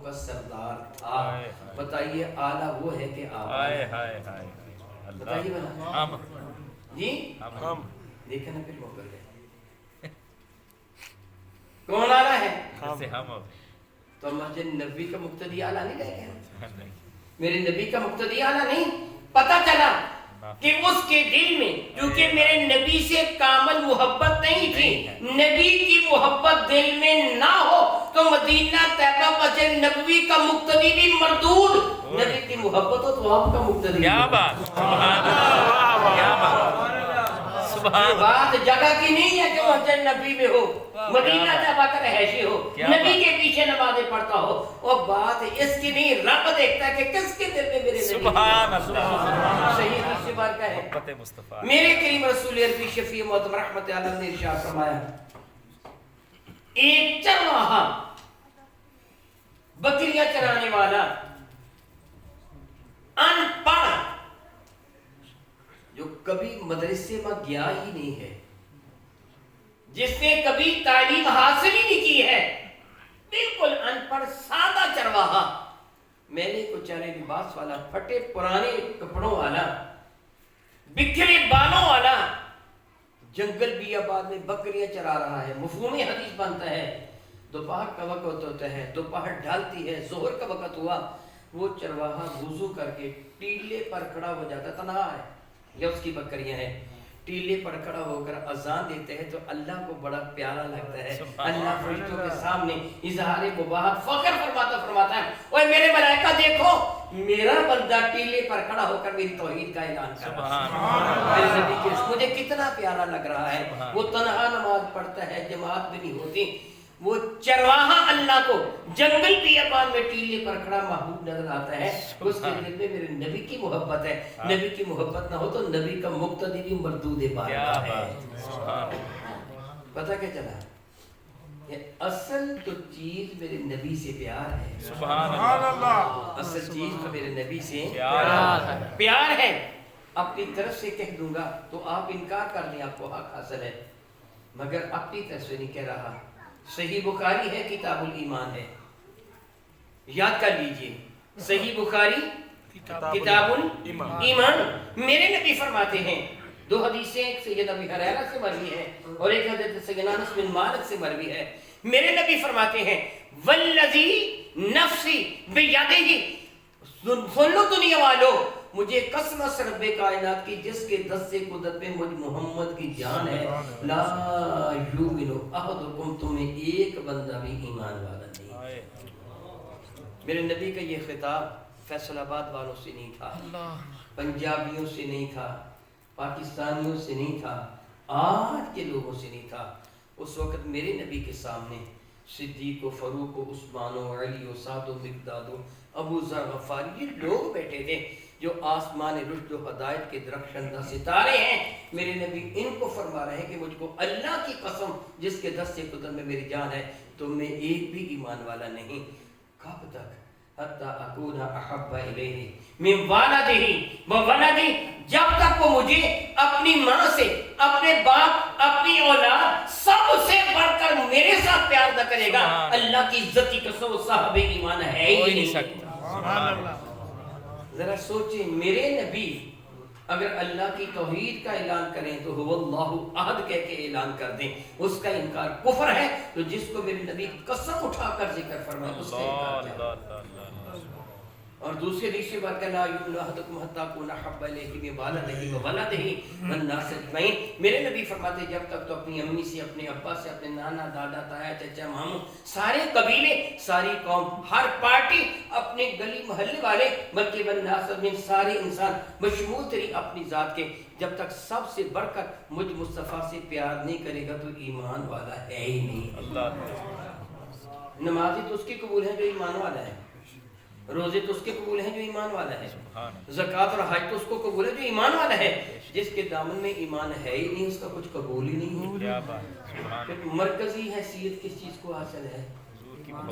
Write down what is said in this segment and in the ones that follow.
का सरदार था। बताइए आला वो है कि आप बताइए बना जी हम देखे ना फिर वो कर गए कौन आला है हम तो मस्जिद नबी का मुक्तदी आला नहीं रह गया मेरे नबी का मुक्तदी आला नहीं पता चला कि उसके दिल में क्योंकि मेरे नबी से कामल मोहब्बत नहीं थी नबी की मोहब्बत दिल में ना हो तो मदीना तैयबा मस्जिद नबवी का मुक्तदी भी मरदूद नबी की मोहब्बत हो तो आपका मुक्तदी क्या बात सुभान अल्लाह क्या बात बात जगह की नहीं है जो मस्जिद नबी में हो मदीना तैयबा का रहशी हो नबी के पीछे नमाजें पढ़ता हो और बात इसकी नहीं रब देखता है कि किसके दिल में मेरे सुभान अल्लाह सही दूसरी बात का है मुस्तफा मेरे करीम रसूल अरबी शफी मोहतरम रहमत आलम ने इरशाद फरमाया एक चरवाहा बकरियां चराने वाला अनपढ़ जो कभी मदरसे में गया ही नहीं है जिसने कभी तालीम हासिल ही नहीं की है बिल्कुल अनपढ़ सादा चरवाहा मैंने को चारे लिबास वाला फटे पुराने कपड़ों वाला बिखरे बालों वाला जंगल बियाबाद में बकरियां चरा रहा है मफहूम हदीस बनता है दोपहर का वक्त होता है दोपहर ढलती है जोहर का वक्त हुआ वो चरवाहा वुजू करके टीले पर खड़ा हो जाता तन्हा है या उसकी बकरियां हैं टीले पर खड़ा होकर अजान देते हैं तो अल्लाह को बड़ा प्यारा लगता है अल्लाह फरिश्तों के सामने इजहार मुबाहत फख्र फरमाता है ओए मेरे मलाइका देखो मेरा बंदा टीले पर खड़ा होकर मेरी तौहीद का ऐलान कर रहा है मेरे नबी के मुझे कितना प्यारा लग रहा है वो तन्हा नमाज पढ़ता है जमात भी नहीं होती वो चरवाहा अल्लाह को जंगल बियाबान में टीले पर खड़ा महबूब नजर आता है उसके दिल में मेरे नबी की मोहब्बत है नबी की मोहब्बत ना हो तो नबी का मुक्तदी भी मरदूद है पता क्या चला ये असल तो चीज मेरे नबी से प्यार है सुभान अल्लाह असल चीज तो मेरे नबी से प्यार है अपनी तरफ से कह दूंगा तो आप इनकार कर लें आपको हक हासिल है मगर अपनी तरफ से नहीं कह रहा सही बुखारी है किताबुल ईमान है याद कर लीजिए सही बुखारी किताबुल ईमान मेरे नबी फरमाते हैं दो हदीसें एक सैयद अबू हुरैरा से मरवी है और एक हदीस सैयद अनस बिन मालिक से मरवी है मेरे नबी फरमाते हैं वल्लज़ी नफ्सी बियदिही सुन लो दुनिया वालों मुझे कसम रब्बे कायनात की जिसके दस्ते कुदरत में मुझ मोहम्मद की जान है ला युमिनु अहदुकुम तुम्हें एक बंदा भी ईमान वाला नहीं मेरे नबी का ये खिताब फैसलाबाद वालों से नहीं था पंजाबियों से नहीं था पाकिस्तानियों से नहीं था आज के लोगों से नहीं था उस वक्त मेरे नबी के सामने सिद्दीक फरूक उस्मान अली साद मिक़दाद अबू ज़र गफ़ारी ये लोग बैठे थे जो आसमान रुश्द हदायत के दरख्शंदा सितारे हैं मेरे नबी इनको फरमा रहे हैं कि मुझको अल्लाह की कसम जिसके दस्ते कुदरत में मेरी जान है तो मैं एक भी ईमान वाला नहीं कब तक हत्ता अकूना अहब्बा इलैहि मिन वालिदिही व वलदी जब तक वो मुझे अपनी माँ से अपने बाप अपनी औलाद सबसे बढ़कर मेरे साथ प्यार न करेगा अल्लाह की इज्जत की कसम साहब ईमान है ही नहीं सकता सुभान अल्लाह जरा सोचें मेरे नबी अगर अल्लाह की तौहीद का ऐलान करें तो हुवल्लाहु अहद कह के ऐलान कर दें उसका इनकार कुफ्र है तो जिसको मेरे नबी कसम उठाकर जिक्र फरमाए उसका इनकार और दूसरी तीसरी बात का ला युमिनु अहदुकुम हत्ता कुना हब्बा इलैहि मिन वालिदिही व वलदिही वन नास अजमईन मेरे नबी फरमाते जब तक तो अपनी अम्मी से अपने अब्बा से अपने नाना दादा ताया चाचा मामू सारे कबीले सारी कौम हर पार्टी अपने गली मोहल्ले वाले बल्कि वन नास अजमईन सारे इंसान बशमूल तेरी अपनी जात के जब तक सबसे बढ़कर मुझ मुस्तफ़ा से प्यार नहीं करेगा तो ईमान वाला है ही नहीं अल्लाह नमाज़ें तो उसकी कबूल है जो ईमान वाला है रोजे तो उसके कबूल हैं जो ईमान वाला है ज़कात और हज तो उसको कबूल है जो ईमान वाला है जिसके दामन में ईमान है ही नहीं उसका कुछ कबूल ही नहीं है क्या बात मरकजी हैसियत किस चीज को हासिल है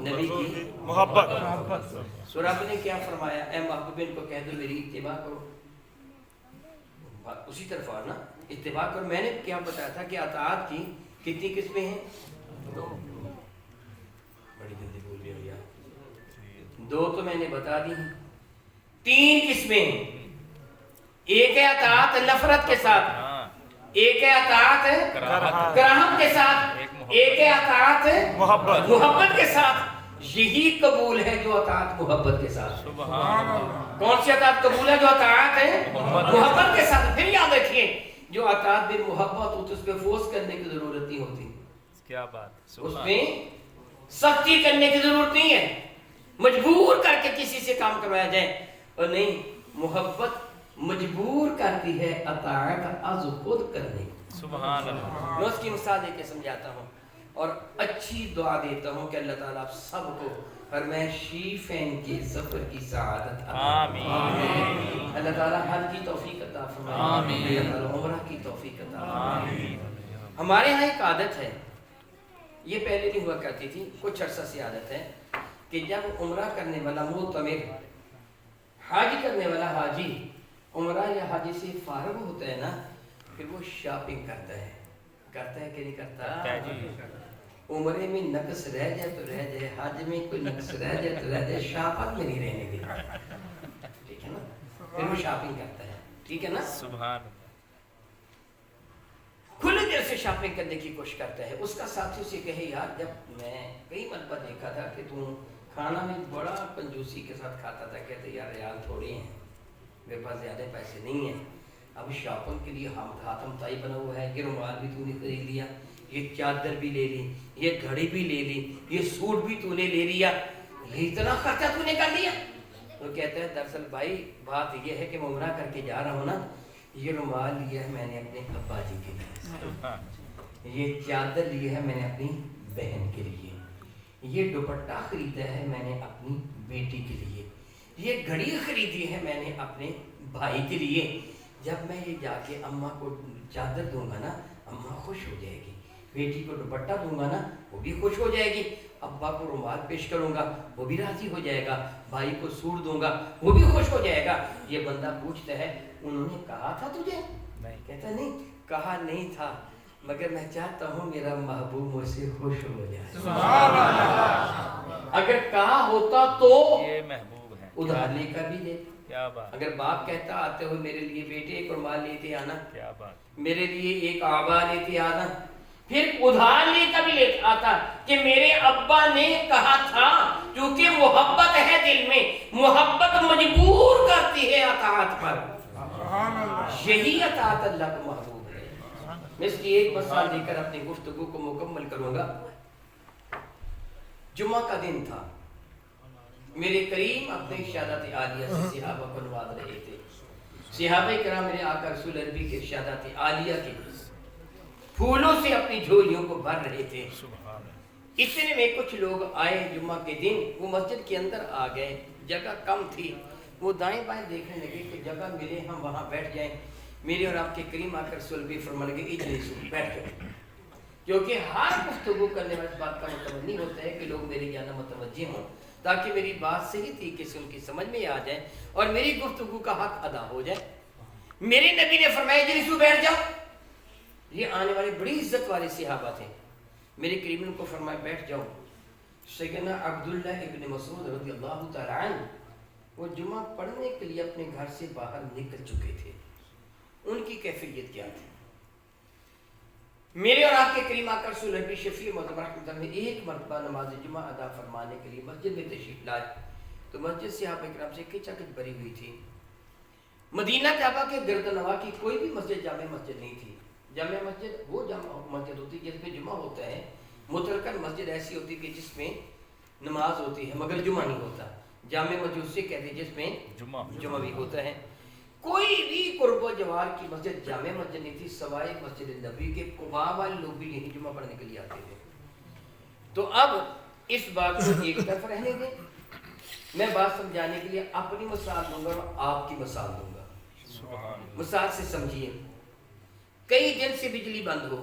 नबी की मोहब्बत तो रब ने क्या फरमाया ऐ महबूबिन को कह दो मेरी इत्तिबा करो उसी तरफ आना इत्तिबा करो मैंने क्या बताया था कि अताअत की कितनी किस्में हैं दो बड़ी जल्दी बोल दिया दो तो मैंने बता दी, 3 किस्में। एक है अताअत नफरत के साथ, एक है अताअत कराहत के साथ, एक है अताअत मोहब्बत के साथ। यही कबूल है जो अताअत मोहब्बत के साथ। कौन सी अताअत कबूल है? जो अताअत है मोहब्बत के साथ। फिर याद रखिए, जो अताअत बिन मोहब्बत होती है उसमें फोर्स करने की जरूरत नहीं होती। क्या बात, उसमें सख्ती करने की जरूरत नहीं है, मजबूर करके किसी से काम करवाया जाए। और नहीं, मोहब्बत मजबूर करती है अताअत आज खुद करने को। सुभान अल्लाह। मैं उसकी मिसाल देके समझाता हूँ और अच्छी दुआ देता हूँ कि अल्लाह ताला आप सबको फरमाइशीफ़ैन के सफर की सआदत आमीन। अल्लाह ताला हज की तौफीक अता फरमाए, आमीन। अल्लाह ताला उम्रा की तौफीक अता फरमाए। हमारे यहाँ एक आदत है, ये पहले नहीं हुआ करती थी, कुछ अरसा से आदत है कि जब उम्रा करने वाला मुतमिर, हाजी करने वाला हाजी उम्रा या हाजी से फारग होता है ना, फिर वो शॉपिंग करता है कि नहीं करता? उम्रे में नक्स रह जाए तो रह जाए, हज में कोई नक्स रह जाए तो रह जाए, शॉपिंग में नहीं रहने देगा, ठीक है ना? फिर वो शॉपिंग करता है, ठीक है ना? सुभान। खुले दिल से शॉपिंग करने की कोशिश करता है। उसका साथी से कहे, यार जब मैं कई मरतबा देखा था कि तू खाना में बड़ा कंजूसी के साथ खाता था, कहते यार यार थोड़े हैं, मेरे पास ज़्यादा पैसे नहीं हैं, अब शॉपिंग के लिए हाथम ताई बना हुआ है, ये रुमाल भी तूने खरीद लिया, ये चादर भी ले ली, ये घड़ी भी ले ली, ये सूट भी तूने ले लिया, ये इतना खर्चा तूने कर लिया। तो कहते हैं दरअसल भाई बात ये है कि मैं उम्रा करके जा रहा हूँ ना, ये रुमाल लिया है मैंने अपने अब्बा जी के लिए, ये चादर ली है मैंने अपनी बहन के लिए, ये दुपट्टा खरीदा है मैंने अपनी बेटी के लिए, ये घड़ी खरीदी है मैंने अपने भाई के लिए। जब मैं ये जाके अम्मा को चादर दूंगा ना, अम्मा खुश हो जाएगी, बेटी को दुपट्टा दूंगा ना, वो भी खुश हो जाएगी, अब्बा को रुमाल पेश करूंगा, वो भी राजी हो जाएगा, भाई को सूट दूंगा, वो भी खुश हो जाएगा। ये बंदा पूछता है, उन्होंने कहा था तुझे? नहीं। कहता नहीं, कहा नहीं था, मगर मैं चाहता हूँ मेरा महबूब मुझसे खुश हो जाए। अगर कहा होता तो ये महबूब है, उधार लेकर भी दे। क्या बात। अगर बाप कहता आते हो मेरे लिए बेटे एक रुमाल लेते आना, क्या बात, मेरे लिए एक आबा लेते आना, फिर उधार लेकर भी लेता आता कि मेरे अब्बा ने कहा था, क्योंकि मोहब्बत है दिल में, मोहब्बत मजबूर करती है अताअत पर। यही अताअत अल्लाह का महबूब है। मैं इसकी एक मिसाल देकर अपनी गुफ्तगू को मुकम्मल करूंगा। जुम्मा का दिन था, मेरे करीम अपने इरशादात आलिया से सहाबा को नवाज रहे थे। सहाबा किराम मेरे आका रसूल अरबी के इरशादात आलिया के फूलों से अपनी झोलियों को भर रहे थे। इतने में कुछ लोग आए जुम्मा के दिन, वो मस्जिद के अंदर आ गए, जगह कम थी, वो दाएं बाएं देखने लगे कि जगह मिले हम वहाँ बैठ जाएं। मेरे और आपके करीम आका रसूल भी फरमान लगे इजलिस, बैठ जाओ, क्योंकि हर गुफ्तगू करने वाली बात का मतलब नहीं होता है कि लोग मेरी जाना मुतवज्जे हों, ताकि मेरी बात सही तरीके से उनकी समझ में आ जाए और मेरी गुफ्तगू का हक अदा हो जाए। मेरे नबी ने फरमाया इजलिस, बैठ जाओ। ये आने वाले बड़ी इज्जत वाले सहाबा थे, मेरे करीम ने उनको फरमाया बैठ जाओ। सैयदना अब्दुल्ला इब्न मसूद रज़ियल्लाहु तआला अन्हु वो जुमा पढ़ने के लिए अपने घर से बाहर निकल चुके थे। उनकी कैफियत क्या थी? मेरे और आपके करीम आका रसूल नबी शफी मोहतरम ने एक मरतबा नमाज जुमा अदा फरमाने के लिए मस्जिद में तशरीफ लाए, तो मस्जिद सहाबा किराम से खिचाखिच भरी हुई थी। मदीना काबा के गिरदनवा की कोई भी मस्जिद जामे मस्जिद नहीं थी। जामे मस्जिद वो जामा मस्जिद होती है जिसमें जुमा होता है, मुतलकन मस्जिद ऐसी होती है कि जिसमें नमाज होती है मगर जुमा नहीं होता। जामे मस्जिद उससे कहते हैं जिसमें जुमा भी होता है। कोई भी कुर्ब जवार की मस्जिद जामे मस्जिद नहीं थी, सवाए मस्जिद नबी के कुबा वाले लोग भी यही जुमा पढ़ने के लिए आते थे। तो अब इस बात को एक तरफ रहने दें, मैं बात समझाने के लिए अपनी मिसाल दूंगा और आपकी मिसाल दूंगा। मिसाल से समझिए, कई दिन से बिजली बंद हो,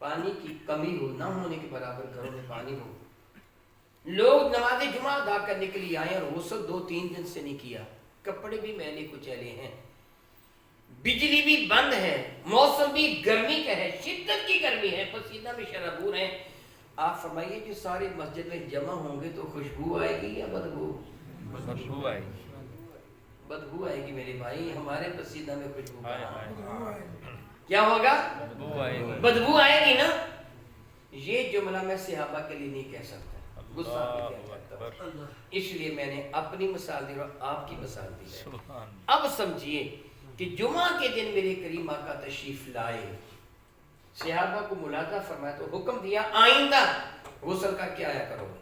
पानी की कमी हो, ना होने के बराबर घरों में पानी हो, लोग नमाज जुमा अदा करने के लिए आए और गुस्ल 2-3 दिन से नहीं किया, कपड़े भी मैले कुचैले हैं, बिजली भी बंद है, मौसम भी गर्मी का है, शिद्दत की गर्मी है, पसीना में शराबूर है, आप फरमाइए कि सारे मस्जिद में जमा होंगे तो खुशबू आएगी या बदबू? बदबू आएगी। बदबू आएगी मेरे भाई, हमारे पसीना में खुशबू क्या होगा? बदबू आएगी। बदबू आएगी ना। ये जुमला मैं सहाबा के लिए नहीं कह सकता, गुस्सा नहीं कह सकता, इसलिए मैंने अपनी मिसाल दी और आपकी मिसाल दी है। अब समझिए कि जुमा के दिन मेरे करीम आका तशरीफ लाए, सहाबा को मुलाजा फरमाया तो हुक्म दिया आइंदा गुस्ल करके आया करोगे,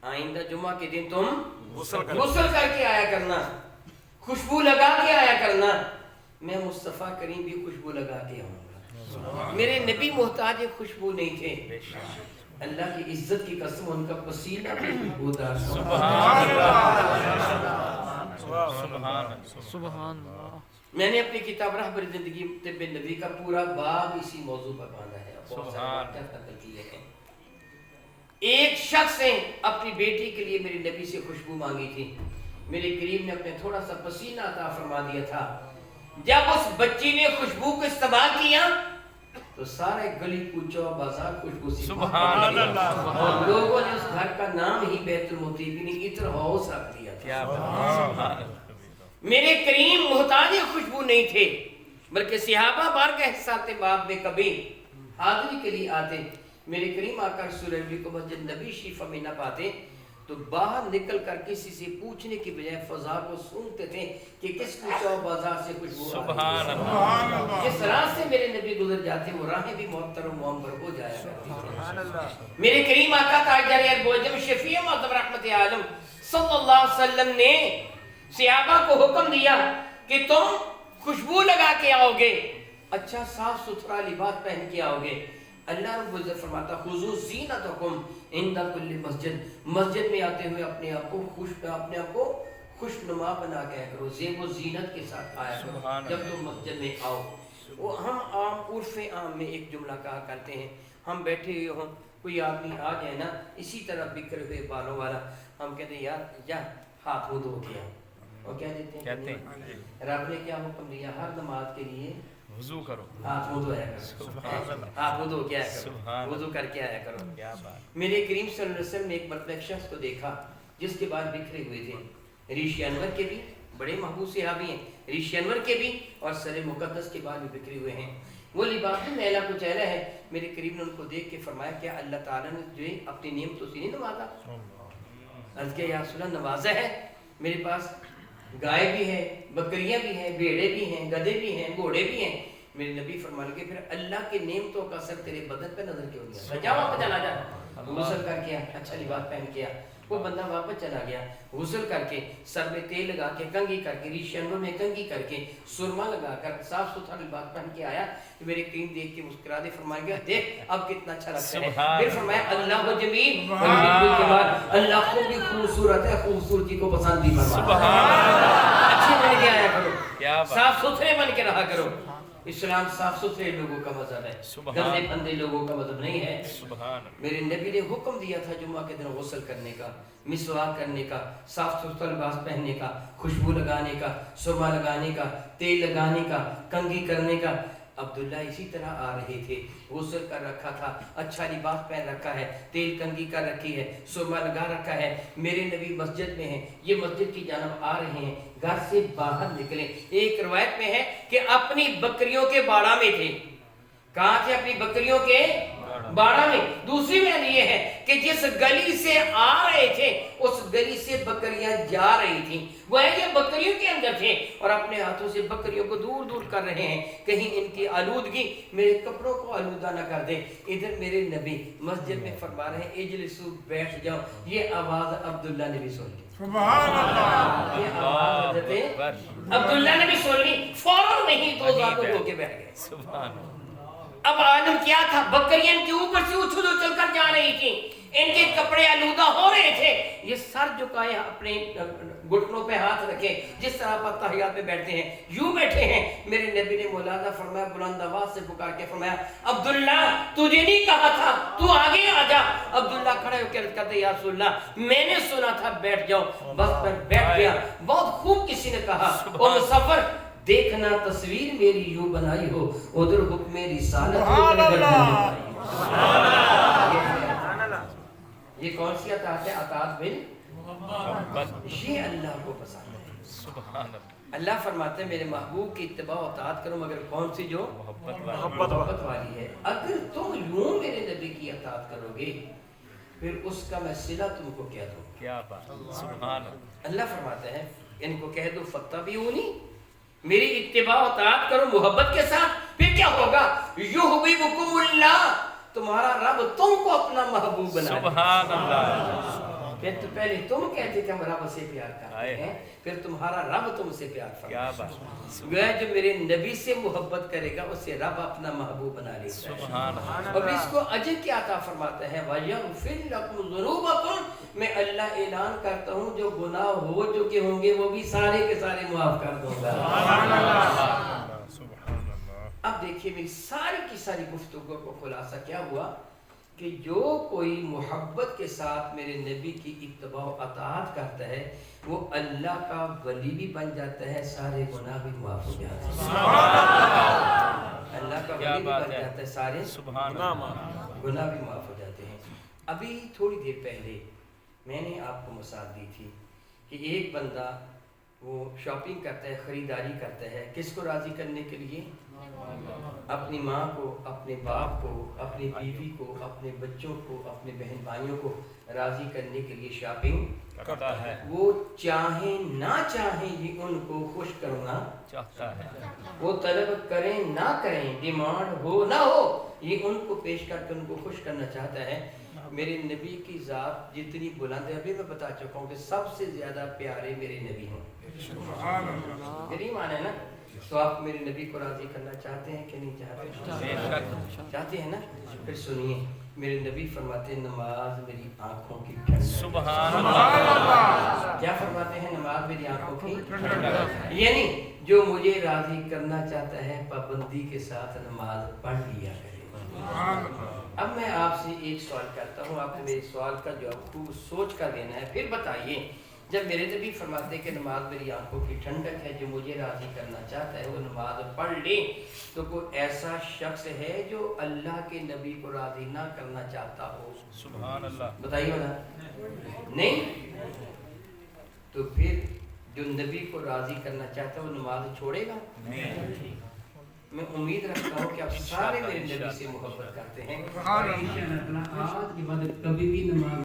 आइंदा जुमा के दिन तुम गुस्ल करके आया करना, खुशबू लगा के आया करना। मैं मुस्तफ़ा करीम भी खुशबू लगा के आऊंगा। मेरे नबी मोहताज खुशबू नहीं थे, अल्लाह की इज्जत की कसम उनका पसीना भी खुशबूदार। सुभान अल्लाह। मैंने अपनी किताब रहबर जिंदगी तिब्बे नबी का पूरा बाब इसी मौजू पर बांधा है, बहुत सारे नकल किए हैं। एक शख्स ने अपनी बेटी के लिए मेरे नबी से खुशबू मांगी थी, मेरे करीम ने अपने थोड़ा सा पसीना अता फरमा दिया था। जब उस बच्ची ने खुशबू को इस्तेमाल किया तो सारे गली कूचा बाजार खुशबू से सुभान अल्लाह, और लोगों ने उस घर का नाम ही बैतुल मुतीबिन इत्र हाउस रख दिया था। मेरे करीम मोहताज खुशबू नहीं थे, बल्कि सहाबा बारगाह हिस्साते बाब में कभी हाजिरी के लिए आते, मेरे करीम आकर सूरज को मस्जिद नबी शरीफ में न पाते तो बाहर निकल कर किसी से पूछने की बजाय फजा को सूंघते थे कि किस कूचा बाजार से खुशबू सुभान अल्लाह। जिस राह से मेरे नबी गुजर जाते वो राहें भी मुअत्तर मुअम्बर हो जाया करती थी। मेरे करीम आका ताजदार अरबोजम शफीए मुअज़्ज़म रहमत आलम सल्लल्लाहु अलैहि वसल्लम ने सहाबा को हुक्म दिया कि तुम खुशबू लगा के आओगे, अच्छा साफ सुथरा लिबास पहन के आओगे। अल्लाह रब्बुल इज्जत फरमाता खुज़ू ज़ीनतकुम इंदा कुल्ली मस्जिद, मस्जिद में आते हुए अपने आप को खुशनुमा बना के आया करो, ज़ेब व ज़ीनत के साथ आया करो जब तुम मस्जिद में आओ। वो हम आम उर्फ़े आम में एक जुमला कहा करते हैं, हम बैठे हुए हों कोई आदमी आ जाए ना इसी तरह बिखरे हुए बालों वाला, हम कहते हैं यार जा हाथ मुँह धो के आओ, और क्या देते हैं रब ने क्या हुक्म दिया, हर नमाज के लिए वुज़ू करो, हाथ मुँह धोया करो, हाथ मुँह धो के आया करो, वुज़ू करके आया करो। क्या बात। मेरे करीम सल्लल्लाहु अलैहि वसल्लम ने एक मरतबा एक शख्स को देखा जिसके बाल बिखरे हुए थे, ऋषि अनवर के भी बड़े महबूब सहाबी हैं, ऋषि अनवर के भी और सर मुक़द्दस के बाल भी बिखरे हुए हैं, वो लिबास में मैला कुचैला है। मेरे करीम ने उनको देख के फरमाया क्या अल्लाह ताला ने जो अपनी नेमतों से नहीं नवाजा? अर्ज़ किया या रसूल अल्लाह नवाजा है, मेरे पास गाय भी है, बकरियां भी हैं, भेड़े भी हैं, गधे भी हैं, घोड़े भी हैं। मेरे नबी फरमान के फिर अल्लाह के नेमतों का असर तेरे बदन पे नजर क्यों नहीं आता? जा वापस चला जा, गुस्ल करके आ, अच्छा लिबास पहन के आ। वो बंदा वापस चला गया, गुस्ल करके सर में तेल लगा के कंघी करके ऋषि अनवर में कंघी करके सुरमा लगाकर साफ सुथरा लिबास पहन के आया। मेरे करीम देख के मुस्कुरा दे, फरमाया गया देख अब कितना अच्छा लगता है। फिर फरमाया अल्लाह व जमील के बाद अल्लाह को भी खूबसूरत है, खूबसूरती को पसंद भी फरमाता है। अच्छे बन के आया करो, साफ सुथरे बन के रहा करो। इस्लाम साफ सुथरे लोगों का मजहब है, गंदे फंदे लोगों का मजहब नहीं है। मेरे नबी ने हुक्म दिया था जुम्मा के दिन गुस्ल करने का, मिसवाक करने का, साफ सुथरा लिबास पहनने का, खुशबू लगाने का, सुरमा लगाने का, तेल लगाने का, कंघी करने का। अब्दुल्ला इसी तरह आ रहे थे, गुस्ल कर रखा था, अच्छा लिबास पहन रखा है, तेल कंघी कर रखी है, सुरमा लगा रखा है। मेरे नबी मस्जिद में हैं, ये मस्जिद की जानब आ रहे हैं, घर से बाहर निकले। एक रवायत में है कि अपनी बकरियों के बाड़ा में थे। कहाँ थे? अपनी बकरियों के बाड़ा में। दूसरी बात ये है कि जिस गली से आ रहे थे उस गली से बकरियां जा रही थी, वह ये बकरियों के अंदर थे और अपने हाथों से बकरियों को दूर दूर कर रहे हैं, कहीं इनकी आलूदगी मेरे कपड़ों को आलूदा न कर दे। इधर मेरे नबी मस्जिद में फरमा रहे हैं इजलिसु, बैठ जाओ। ये आवाज अब्दुल्ला ने भी सुन ली, ये आवाज अब्दुल्ला ने भी सुन ली, फौरन नहीं तो जाकर होके बैठ गए। अब आलम क्या था, बकरियां के ऊपर से उछल उछल कर जा रही थी, इनके कपड़े आलूदा हो रहे थे, ये सर झुकाए अपने घुटनों पे हाथ रखे जिस तरह पर तहियात पे बैठते हैं, यूं बैठे हैं। मेरे नबी ने मुलाजा फरमाया, बुलंद आवाज से पुकार के फरमाया अब्दुल्ला तुझे नहीं कहा था तू आगे आ जा। अब्दुल्ला खड़े होकर कहते या रसूलल्लाह मैंने सुना था बैठ जाओ, बस मैं बैठ गया। बहुत खूब किसी ने कहा ओ मुसफ्फर देखना तस्वीर मेरी यूं बनाई हो, उधर हुक्म रिसालत ये कौन सी अतात है? अतात बिल मोहब्बत। ये अल्लाह को पसंद है। सुभान अल्लाह। अल्लाह फरमाते हैं मेरे महबूब की इत्तिबा और अतात करो मगर कौन सी? जो मोहब्बत वाली है। अगर तुम यूं मेरे नबी की अतात करोगे फिर उसका मैं सिला तुमको क्या दूं? क्या बात, सुभान अल्लाह। अल्लाह फरमाते हैं इनको कह दो फत्तबिऊनी, मेरी इत्तिबा और अतात करो मोहब्बत के साथ, फिर क्या होगा? युहब्बिबुकुमुल्लाह, तुम्हारा रब तुमको अपना महबूब बना देगा। सुभान अल्लाह। फिर तो पहले तुम कहते थे हम रब से प्यार करते हैं, फिर तुम्हारा रब तुमसे प्यार क्या फरमाता बात। है। जो मेरे नबी से मोहब्बत करेगा उसे रब अपना महबूब बना लेता है। सुभान अल्लाह। और इसको अजर क्या अता फरमाता है? वयगफिर लकुम ज़ुनूबकुम, मैं अल्लाह ऐलान करता हूँ जो गुनाह हो चुके होंगे वो भी सारे के सारे माफ कर दूंगा। अब देखिए मेरी सारी की सारी गुफ्तगू को खुलासा क्या हुआ कि जो कोई मोहब्बत के साथ मेरे नबी की इत्तिबा और अताअत करता है वो अल्लाह का वली भी बन जाता है, सारे गुनाह भी माफ हो जाते हैं। अल्लाह का वली भी बन जाता है, सारे गुनाह भी माफ हो जाते हैं। अभी थोड़ी देर पहले मैंने आपको मिसाल दी थी कि एक बंदा वो शॉपिंग करता है, ख़रीदारी करता है, किसको राज़ी करने के लिए? अपनी माँ को, अपने बाप को, अपनी बीवी को, अपने बच्चों को, अपने बहन भाइयों को राज़ी करने के लिए शॉपिंग करता है। वो चाहे ना चाहे ये उनको खुश करना चाहता है। वो तलब करें ना करें, डिमांड हो ना हो, ये उनको पेश करके उनको खुश करना चाहता है। मेरे नबी की ज़ात जितनी बुलंद है, अभी मैं बता चुका हूँ कि सबसे ज़्यादा प्यारे मेरे नबी हैं। मेरी ईमान है ना? तो आप मेरे नबी को राज़ी करना चाहते हैं कि नहीं चाहते? चाहते हैं ना? फिर सुनिए मेरे नबी फरमाते हैं नमाज मेरी आँखों की ठंडक। सुभान अल्लाह। क्या फरमाते हैं? नमाज मेरी आँखों की ठंडक। यानी जो मुझे राज़ी करना चाहता है पाबंदी के साथ नमाज पढ़ लिया करे। अब मैं आपसे एक सवाल करता हूँ, आपको मेरे सवाल का जवाब खूब सोच कर देना है। फिर बताइए जब मेरे नबी फरमाते हैं कि नमाज मेरी आंखों की ठंडक है, जो मुझे राज़ी करना चाहता है वो नमाज पढ़ ले, तो कोई ऐसा शख्स है जो अल्लाह के नबी को राज़ी ना करना चाहता हो? सुभान अल्लाह। बताइए ना? नहीं। तो फिर जो नबी को राज़ी करना चाहता है वो नमाज छोड़ेगा नहीं। मैं उम्मीद रखता हूँ कि आप सारे मेरे नबी से मोहब्बत करते हैं। आज के बाद कभी भी नमाज